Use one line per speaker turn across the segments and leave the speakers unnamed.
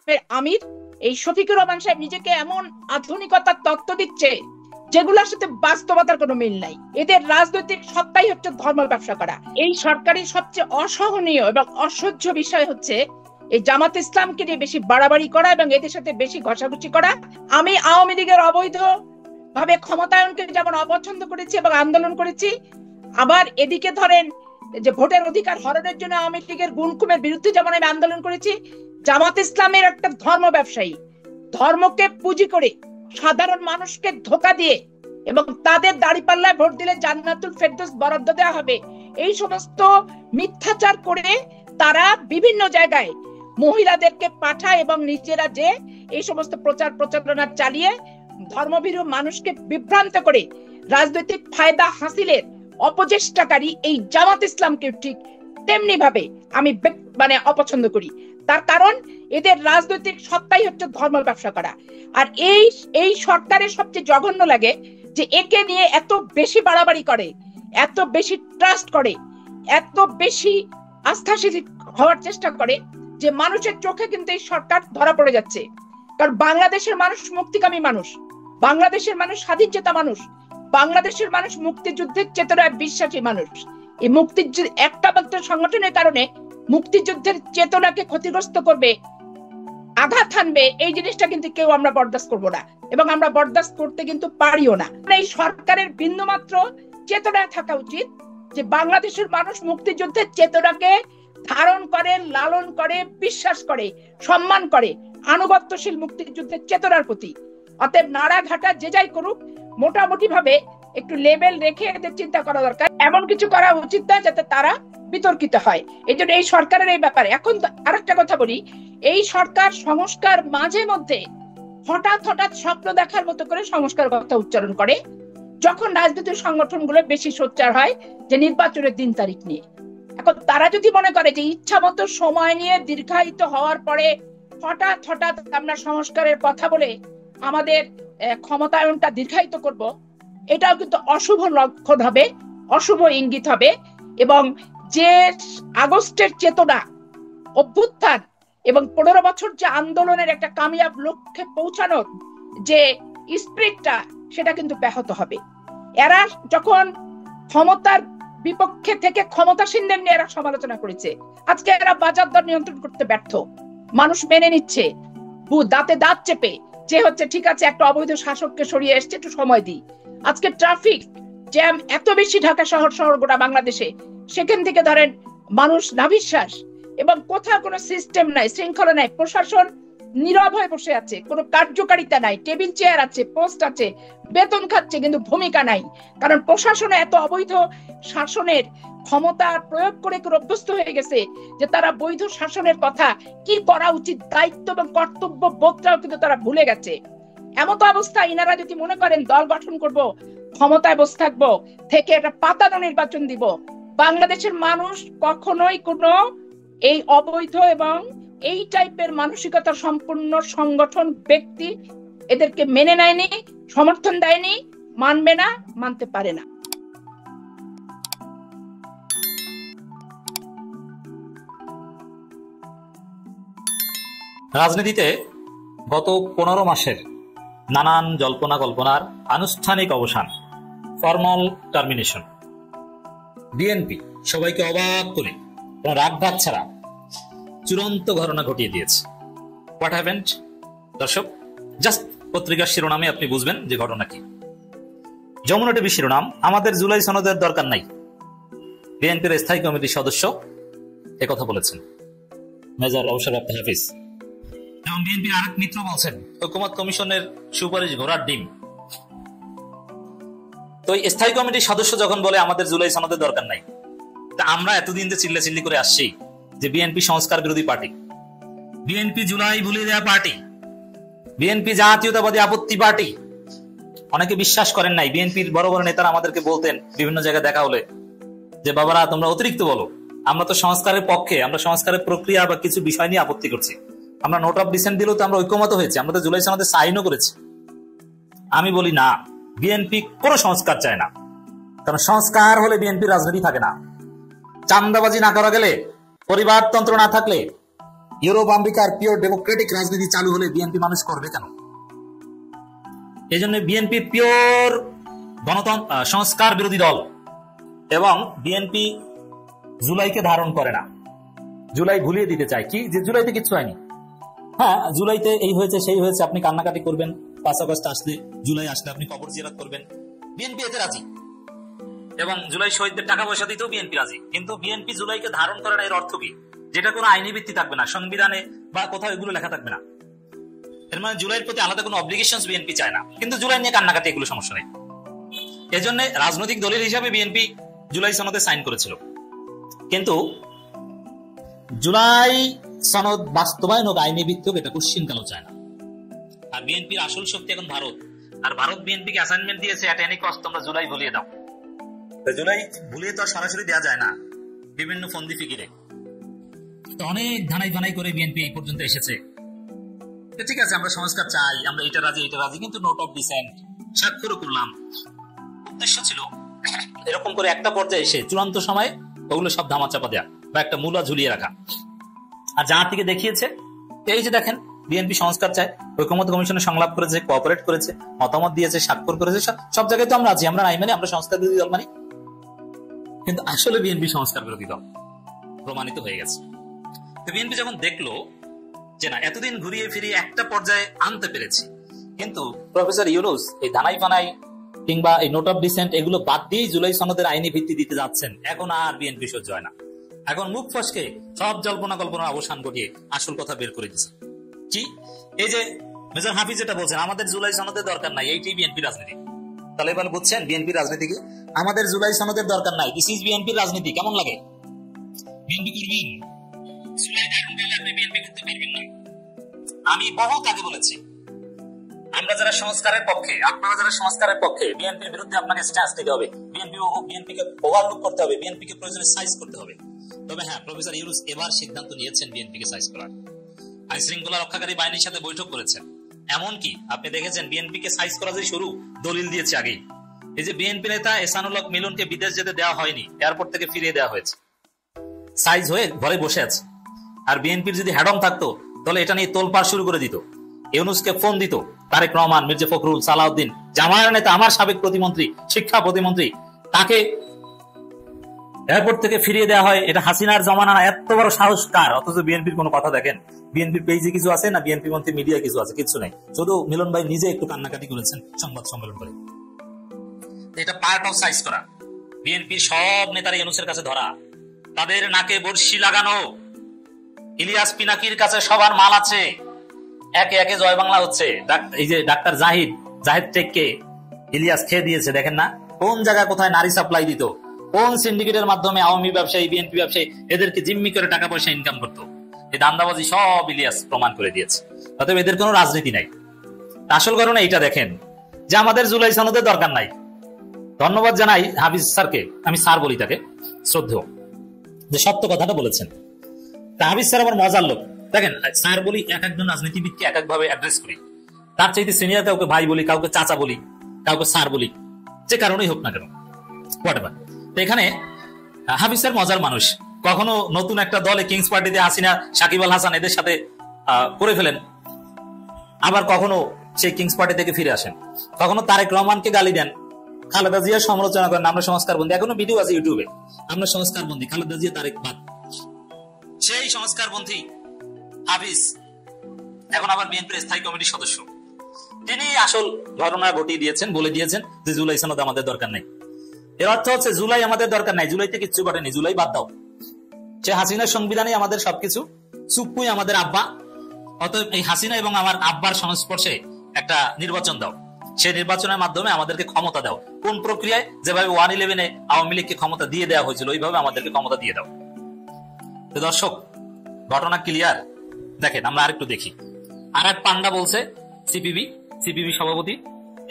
ক্লাবের আমির এই শফিকুর রহমান সাহেব নিজেকে এমন আধুনিকতার তত্ত্ব দিচ্ছে যেগুলোর সাথে বাস্তবতার কোনো মিল নাই। এদের রাজনৈতিক সত্তাই হচ্ছে ধর্ম ব্যবসা করা। এই সরকারের সবচেয়ে অসহনীয় এবং অসহ্য বিষয় হচ্ছে এই জামাত ইসলামকে নিয়ে বেশি বাড়াবাড়ি করা এবং এদের সাথে বেশি ঘষাঘষি করা। আমি আওয়ামী লীগের অবৈধ ভাবে ক্ষমতায়নকে যেমন অপছন্দ করেছি এবং আন্দোলন করেছি, আবার এদিকে ধরেন যে ভোটের অধিকার হরণের জন্য আওয়ামী লীগের গুণকুমের বিরুদ্ধে যেমন আমি আন্দোলন করেছি, জামাত ইসলামের একটা ধর্ম ব্যবসায়ী, ধর্মকে পুঁজি করে সাধারণ মানুষকে ধোঁকা দিয়ে এবং তাদের দাঁড়িপাল্লায় ভোট দিলে জান্নাতুল ফেরদৌস বরাদ্দ দেওয়া হবে, এই সমস্ত মিথ্যাচার করে তারা বিভিন্ন জায়গায় মহিলাদেরকে পাঠায় এবং নিজেরা যে এই সমস্ত প্রচার প্রচারণা চালিয়ে ধর্মভীরু মানুষকে বিভ্রান্ত করে রাজনৈতিক ফায়দা হাসিলের অপচেষ্টাকারী এই জামাত ইসলামকে ঠিক তেমনি ভাবে আমি অপছন্দ করি। তার কারণ এদের রাজনৈতিক সত্তাই হচ্ছে ধর্ম ব্যবসা করা। আর এই সরকারের সবচেয়ে জঘন্য লাগে যে একে নিয়ে এত বেশি বাড়াবাড়ি করে, এত বেশি ট্রাস্ট করে, এত বেশি আস্থাশীল হওয়ার চেষ্টা করে যে মানুষের চোখে কিন্তু এই সরকার ধরা পড়ে যাচ্ছে। কারণ বাংলাদেশের মানুষ মুক্তিকামী মানুষ, বাংলাদেশের মানুষ স্বাধীনচেতা মানুষ, বাংলাদেশের মানুষ মুক্তিযুদ্ধের চেতনায় বিশ্বাসী মানুষ। এই মুক্তিযুদ্ধ একটা মাত্র সংগঠনের কারণে মুক্তিযুদ্ধের চেতনাকে ক্ষতিগ্রস্ত করবে, আঘাত হানবে, এই জিনিসটা কিন্তু কেউ আমরা বরদাস্ত করবো না এবং আমরা বরদাস্ত করতে কিন্তু পারিও না। এই সরকারের বিন্দুমাত্র চেতনায় থাকা উচিত যে বাংলাদেশের মানুষ মুক্তিযুদ্ধের চেতনাকে ধারণ করে, লালন করে, বিশ্বাস করে, সম্মান করে, আনুগত্যশীল মুক্তিযুদ্ধের চেতনার প্রতি। অতএব নাড়াঘাটা যে যাই করুক, মোটামুটি ভাবে একটু লেভেল রেখে এদের চিন্তা করা দরকার। এমন কিছু করা উচিত না যাতে তারা বিতর্কিত হয়। এই জন্য এই সরকারের এই ব্যাপারে এখন আরেকটা কথা বলি, এই সরকার সংস্কার মাঝে মধ্যে হঠাৎ হঠাৎ স্বপ্ন দেখার মতো করে সংস্কার কথা উচ্চারণ করে যখন রাজনৈতিক সংগঠনগুলো বেশি সোচ্চার হয় যে নির্বাচনের দিন তারিখ নিয়ে। এখন তারা যদি মনে করে যে ইচ্ছা মতো সময় নিয়ে দীর্ঘায়িত হওয়ার পরে হঠাৎ হঠাৎ আমরা সংস্কারের কথা বলে আমাদের ক্ষমতায়নটা দীর্ঘায়িত করব, এটাও কিন্তু অশুভ লক্ষণ হবে, অশুভ ইঙ্গিত হবে। এবং যে আগস্টের চেতনা, অভ্যুত্থান এবং 15 বছর যে আন্দোলনের একটা কামিয়াব লক্ষ্যে পৌঁছানোর যে স্পিরিটটা, সেটা কিন্তু ব্যাহত হবে। এরা যখন ক্ষমতার বিপক্ষে থেকে ক্ষমতাসীনদের নিয়ে এরা সমালোচনা করেছে, আজকে এরা বাজার দর নিয়ন্ত্রণ করতে ব্যর্থ, মানুষ মেনে নিচ্ছে দাঁতে দাঁত চেপে যে হচ্ছে ঠিক আছে একটা অবৈধ শাসককে সরিয়ে এসছে, একটু সময় দিই। আজকে ট্রাফিক জ্যাম এত বেশি ঢাকা শহর গোটা বাংলাদেশে, সেখান থেকে ধরেন মানুষ নাভিশ্বাস এবং কোথাও কোনো সিস্টেম নাই, শৃঙ্খলা নাই, প্রশাসন নীরব হয়ে বসে আছে, কোনো কার্যকারিতা নাই, টেবিল চেয়ার আছে, পোস্ট আছে, বেতন খাচ্ছে কিন্তু ভূমিকা নাই। কারণ প্রশাসনে এত অবৈধ শাসনের ক্ষমতা প্রয়োগ করে অভ্যস্ত হয়ে গেছে যে তারা বৈধ শাসনের কথা, কি করা উচিত, দায়িত্ব এবং কর্তব্য বোধটাও কিন্তু তারা ভুলে গেছে। এমত অবস্থায় ইনারা যদি মনে করেন দল গঠন করব, ক্ষমতায় বসে থাকবো, থেকে একটা পাতানো নির্বাচন দিব, বাংলাদেশের মানুষ কখনোই কোনো এই অবৈধ এবং এই টাইপের মানসিকতা সম্পূর্ণ সংগঠন ব্যক্তি এদেরকে মেনে নেয়নি, সমর্থন দেয়নি, মানবে না, মানতে পারে না।
রাজনীতিতে গত 15 মাসের নানান জল্পনা কল্পনার আনুষ্ঠানিক অবসান, ফর্মাল টার্মিনেশন। বিএনপি সবাইকে অবাক করে কোন রাগঢাক ছাড়া চূড়ান্ত ঘটনা ঘটিয়ে দিয়েছে। What happened? দর্শক, জাস্ট পত্রিকার শিরোনামে আপনি বুঝবেন যে ঘটনা কি। যমুনা টিভি শিরোনাম, আমাদের জুলাই সনদের দরকার নাই। বিএনপির স্থায়ী কমিটির সদস্য একথা বলেছেন, মেজর অবসরপ্রাপ্ত হাফিজ। এবং বিএনপির আরেক মিত্র বলছেন ঐকমত্য কমিশনের সুপারিশ ঘোড়ার ডিম। তো স্থায়ী কমিটির সদস্য যখন বলে আমাদের জুলাই সনদের দরকার নাই, তা আমরা এতদিন যে চিল্লাচিল্লি করে আসছি যে বিএনপি সংস্কার বিরোধী পার্টি, বিএনপি জুলাই ভুলে দেওয়া পার্টি, বিএনপি জাতীয়তাবাদী আপত্তি পার্টি। অনেকে বিশ্বাস করেন নাই। বিএনপির বড় বড় নেতারা আমাদেরকে বলতেন বিভিন্ন জায়গায় দেখা হলে যে বাবারা তোমরা অতিরিক্ত বলো, আমরা তো সংস্কারের পক্ষে, আমরা সংস্কারের প্রক্রিয়া বা কিছু বিষয় নিয়ে আপত্তি করছি, আমরা নোট অফ ডিসেন্ট দিলেও তো আমরা ঐক্যমত হয়েছি, আমরা তো জুলাই সনদে সাইনও করেছি। আমি বলি না, বিএনপি কোনো সংস্কার চায় না। কারণ সংস্কার হলে বিএনপির রাজনীতি থাকে না। চান্দাবাজি না করা গেলে, পরিবারতন্ত্র না থাকলে ইউরোপ আমেরিকার পিওর ডেমোক্রেটিক রাজনীতি চালু হলে বিএনপি মানুষ করবে কেন? এই জন্য বিএনপি পিওর গণতন্ত্র সংস্কার বিরোধী দল, এবং বিএনপি জুলাইকে ধারণ করে না, জুলাই ভুলিয়ে দিতে চায়। কি যে জুলাইতে কিচ্ছু হয়নি, হ্যাঁ জুলাইতে এই হয়েছে সেই হয়েছে, আপনি কান্নাকাটি করবেন, 5 আগস্ট আসলে, জুলাই আসলে আপনি কবর জিয়ারত করবেন, বিএনপি এতে রাজি। এবং জুলাই শহীদদের টাকা পয়সা দিতেও বিএনপি রাজি। কিন্তু বিএনপি জুলাইকে ধারণ করে না, এর অর্থ কি? যেটা কোনো আইনি ভিত্তি থাকবে না, সংবিধানে বা কোথাও এগুলো লেখা থাকবে না। এর মানে জুলাইয়ের প্রতি আলাদা কোনো অব্লিগেশন বিএনপি চায় না, কিন্তু জুলাই নিয়ে কান্নাকাটি এগুলো সমস্যা নেই। এজন্য রাজনৈতিক দলের হিসাবে বিএনপি জুলাই সনদে সাইন করেছিল, কিন্তু জুলাই সনদ বাস্তবায়ন হোক আইনি ভিত্তি হোক এটা কোশ্চিনকালও চায় না। আর বিএনপির আসল শক্তি এখন ভারত, আর ভারত বিএনপিকে অ্যাসাইনমেন্ট দিয়েছে এট এনি কস্ট তোমরা জুলাই ভুলিয়ে দাও। জুলাই ভুলিয়ে তো আর সরাসরি দেওয়া যায় না, বিভিন্ন ফন্দি ফিকিরে তো অনেক ধানাই ধানাই করে বিএনপি এই পর্যন্ত এসেছে। ঠিক আছে, আমরা সংস্কার চাই, আমরা এটা রাজি এটা রাজি, কিন্তু নোট অফ ডিসেন্ট স্বাক্ষরও করলাম। উদ্দেশ্য ছিল এরকম করে একটা পর্যায়ে এসে চূড়ান্ত সময় ওগুলো সব ধামাচাপা দেয়া বা একটা মূলা ঝুলিয়ে রাখা। আর যার থেকে দেখিয়েছে এই যে দেখেন বিএনপি সংস্কার চায়, ঐকমত্য কমিশনে সংলাপ করেছে, কোঅপারেট করেছে, মতামত দিয়েছে, স্বাক্ষর করেছে, সব জায়গায় তো আমরা আছি, আমরা নাই মানে আমরা সংস্কার বিরোধী দল মানি, কিন্তু আসলে বিএনপি সংস্কার বিরোধী দল প্রমাণিত হয়ে গেছে। তো বিএনপি যখন দেখলো যে না এতদিন ঘুরিয়ে ফিরিয়ে একটা পর্যায়ে আনতে পেরেছি, কিন্তু প্রফেসর ইউনূস এই ধানাই ফানাই কিংবা এই নোট অফ ডিসেন্ট এগুলো বাদ দিয়েই জুলাই সনদের আইনি ভিত্তি দিতে যাচ্ছেন, এখন আর বিএনপি সহ্য হয় না। এখন মুখ ফসকে সব জল্পনা কল্পনার অবসান ঘটিয়ে আসল কথা বের করে দিচ্ছে। কি এই যে মেজর হাফিজ যেটা বলছেন আমাদের জুলাই সনদের দরকার নাই, এইটাই বিএনপি রাজনীতি। তাহলে এবার বুঝছেন বিএনপি রাজনীতিকে, আমাদের জুলাই সনদের দরকার নাই, দিস ইজ বিএনপির রাজনীতি। কেমন লাগে? বিএনপি করবেন, বিএনপি করতে পারবেন না। আমি বহুত আগে বলেছি আমরা যারা সংস্কারের পক্ষে, আপনারা যারা সংস্কারের পক্ষে, বিএনপির বিরুদ্ধে আপনাকে স্ট্যান্স নিতে হবে, বিএনপিকে ওভারলুক করতে হবে, বিএনপিকে প্রয়োজনে সাইজ করতে হবে। তবে হ্যাঁ, প্রফেসর ইউনূস এবার সিদ্ধান্ত নিয়েছেন বিএনপিকে সাইজ করার, আইন শৃঙ্খলা রক্ষাকারী বাহিনীর সাথে বৈঠক করেছেন। এমনকি আপনি দেখেছেন বিএনপিকে সাইজ করা যে শুরু দলিল দিয়েছে আগেই। এই যে বিএনপি নেতা এহসানুল হক মিলনকে বিদেশ যেতে দেওয়া হয়নি, এয়ারপোর্ট থেকে ফিরিয়ে দেওয়া হয়েছে, সাইজ হয়ে ঘরে বসে আছে। আর বিএনপির যদি হ্যাডম থাকতো তাহলে এটা নিয়ে তোলপাড় শুরু করে দিত, ইউনূসকে ফোন দিত, তারেক রহমান, মির্জা ফখরুল, সালাউদ্দিন, জামায়াতের নেতা, আমার সাবেক প্রতিমন্ত্রী, শিক্ষা প্রতিমন্ত্রী, তাকে এয়ারপোর্ট থেকে ফিরিয়ে দেওয়া হয়। এটা হাসিনার জমানা, এত বড় সাহস কার? অথচ বিএনপির কোনো কথা দেখেন, বিএনপির পেজে কিছু আছে না, বিএনপি মন্ত্রী মিডিয়া কিছু আছে, কিছু নাই। শুধু মিলন ভাই নিজে একটু কান্নাকাটি করেছেন সংবাদ সম্মেলন করে। এটা পার্ট অফ সাইজ করা। বিএনপির সব নেতারা ইউনূসের কাছে ধরা, তাদের নাকে বর্ষি লাগানো, ইলিয়াস পিনাকির কাছে সবার মাল আছে, একে একে জয় বাংলা হচ্ছে। এই যে ডাক্তার জাহিদ টেককে ইলিয়াস খেয়ে দিয়েছে, দেখেন না কোন জায়গায় কোথায় নারী সাপ্লাই দিত, কোন সিন্ডিকেটের মাধ্যমে আওয়ামী ব্যবসায়ী, বিএনপি ব্যবসায়ী এদেরকে জিম্মি করে টাকা পয়সা ইনকাম করতো। এই দান্দাবাজি সব ইলিয়াস প্রমাণ করে দিয়েছে। অতএব এদের কোনো রাজনীতি নাই। আসল কারণে এইটা দেখেন যে আমাদের জুলাই সনদের দরকার নাই। ধন্যবাদ জানাই হাফিজ স্যারকে, আমি স্যার বলি তাকে, শ্রদ্ধেয়, যে সত্য কথাটা বলেছেন। হাফিজ স্যার আবার মজার লোক, দেখেন স্যার বলি এক একজন রাজনীতিবিদকে এক একভাবে অ্যাড্রেস করি, তার চাইতে সিনিয়র কাউকে ভাই বলি, কাউকে চাচা বলি, কাউকে স্যার বলি, যে কারণেই হোক না কেন, হোয়াটএভার। তো এখানে হাফিজ স্যার মজার মানুষ, কখনো নতুন একটা দলে কিংস পার্টিতে হাসিনা, সাকিব আল হাসান এদের সাথে করে ফেলেন, আবার কখনো সেই কিংস পার্টি থেকে ফিরে আসেন, কখনো তারেক রহমানকে গালি দেন, খালেদা জিয়ার সমালোচনা করেন, আমরা সংস্কার বন্দী, এখনো ভিডিও আছে ইউটিউবে, আমরা সংস্কার বন্দী, খালেদা জিয়া তারেক বাদ। সেই সংস্কার বন্দী হাফিজ এখন আবার বিএনপির স্থায়ী কমিটির সদস্য, তিনি আসল ঘটনা ঘটিয়ে দিয়েছেন, বলে দিয়েছেন যে জুলাই সনদ আমাদের দরকার নাই। এর অর্থ হচ্ছে জুলাই আমাদের দরকার নাই, জুলাইতে কিচ্ছু ঘটেনি, জুলাই বাদ দাও। সে হাসিনার সংবিধানে আমাদের সবকিছু, সুপ্পুই আমাদের আব্বা, অতএব এই হাসিনা এবং আমার আব্বার সংস্পর্শে একটা নির্বাচন দাও, সেই নির্বাচনের মাধ্যমে আমাদেরকে ক্ষমতা দাও। কোন প্রক্রিয়ায়? যেভাবে 1/11 আওয়ামী লীগকে ক্ষমতা দিয়ে দেওয়া হয়েছিল, ওইভাবে আমাদেরকে ক্ষমতা দিয়ে দাও। তো দর্শক, ঘটনা ক্লিয়ার। দেখেন আমরা আরেকটু দেখি। আর এক পান্ডা বলছে সিপিবি সভাপতি,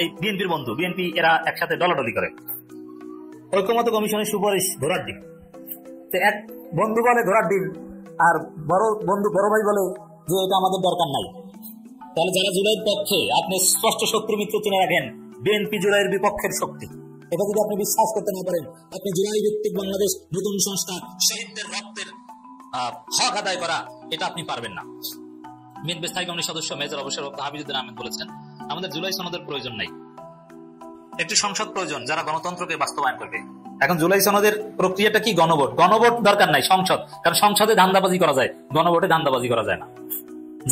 এই বিএনপির বন্ধু, বিএনপি এরা একসাথে ডলাডলি করে, ঐকমত্য কমিশনের সুপারিশ ধরার দিন। এক বন্ধু বলে ধরার দিন, আর বড় বন্ধু বড় ভাই বলে যে এটা আমাদের দরকার নাই। তাহলে যারা জুলাইয়ের পক্ষে, আপনি স্পষ্ট শত্রু মিত্র চিনে রাখেন, বিএনপি জুলাইয়ের বিপক্ষের শক্তি। এটা যদি আপনি বিশ্বাস করতে না পারেন, আপনি জুলাই ভিত্তিক বাংলাদেশ, নতুন সংস্কার, শহীদদের রক্তের হক আদায় করা, এটা আপনি পারবেন না। বিএনপি স্থায়ী কমিটির সদস্য মেজর অবসর হাবিজুদ্দিন আহমেদ বলেছেন, আমাদের জুলাই সনদের প্রয়োজন নাই, একটি সংসদ প্রয়োজন যারা গণতন্ত্রকে বাস্তবায়ন করবে। এখন জুলাই সনদের প্রক্রিয়াটা কি? গণভোট। গণভোট দরকার নাই, সংসদ। কারণ সংসদে ধান্দাবাজি করা যায়, গণভোটে ধান্দাবাজি করা যায় না।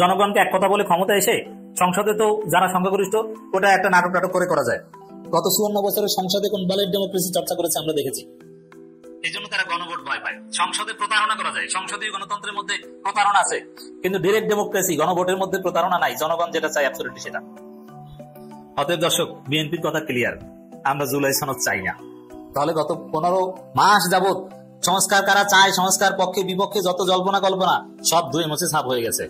জনগণকে এক কথা বলে ক্ষমতা এসে সংসদে তো যারা সংখ্যাগরিষ্ঠ, ওটা একটা নাটক নাটক করে করা যায়। গত 54 বছরের সংসদে কোন ব্যালেট ডেমোক্রেসি চর্চা করেছে আমরা দেখেছি। এই জন্য তারা গণভোট ভয় পায়। সংসদে প্রতারণা করা যায়, সংসদীয় গণতন্ত্রের মধ্যে প্রতারণা আছে, কিন্তু ডিরেক্ট ডেমোক্রেসি গণভোটের মধ্যে প্রতারণা নাই। জনগণ যেটা চায় অ্যাবসলিউটলি সেটা। অতএব দর্শক, বিএনপির কথা ক্লিয়ার, আমরা জুলাই সনদ চাই না। তাহলে গত 15 মাস যাবত সংস্কার কারা চায়, সংস্কার পক্ষে বিপক্ষে যত জল্পনা কল্পনা সব ধুয়ে মুছে সাফ হয়ে গেছে।